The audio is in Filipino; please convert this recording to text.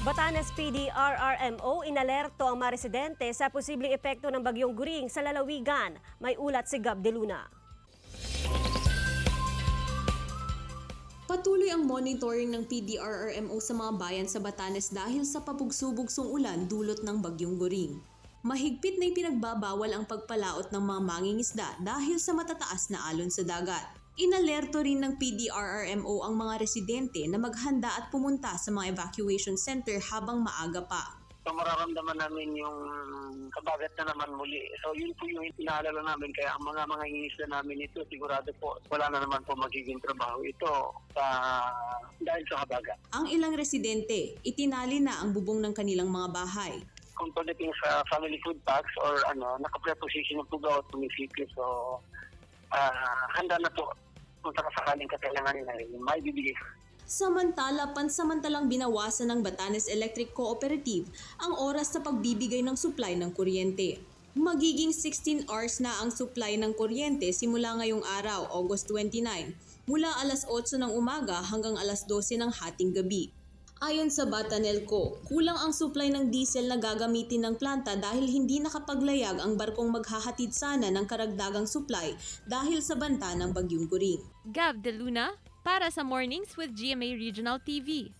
Batanes PD RRMO inalerto ang mga residente sa posibleng epekto ng bagyong Guring sa lalawigan. May ulat si Gab de Luna. Patuloy ang monitoring ng PDRRMO sa mga bayan sa Batanes dahil sa pabugso-bugsong ulan dulot ng bagyong Guring. Mahigpit na ipinagbabawal ang pagpalaot ng mga mangingisda dahil sa matataas na alon sa dagat. Inalerto rin ng PDRRMO ang mga residente na maghanda at pumunta sa mga evacuation center habang maaga pa. So mararamdaman namin yung kabagat na naman muli. So yun po yung inaalala namin, kaya ang mga ingisda namin ito, sigurado po wala na naman po magiging trabaho ito dahil sa kabagat. Ang ilang residente, itinali na ang bubong ng kanilang mga bahay. Kung pagdating sa family food packs or naka-preposition na po daw at munisipyo, so handa na po kung sakaling kakailangan nila may bibigay. Samantala, pansamantalang binawasan ng Batanes Electric Cooperative ang oras sa pagbibigay ng supply ng kuryente. Magiging 16 hours na ang supply ng kuryente simula ngayong araw, August 29, mula alas 8 ng umaga hanggang alas 12 ng hating gabi. Ayon sa Batanelco, kulang ang supply ng diesel na gagamitin ng planta dahil hindi nakapaglayag ang barkong maghahatid sana ng karagdagang supply dahil sa banta ng bagyong Guring. Gab de Luna para sa Mornings with GMA Regional TV.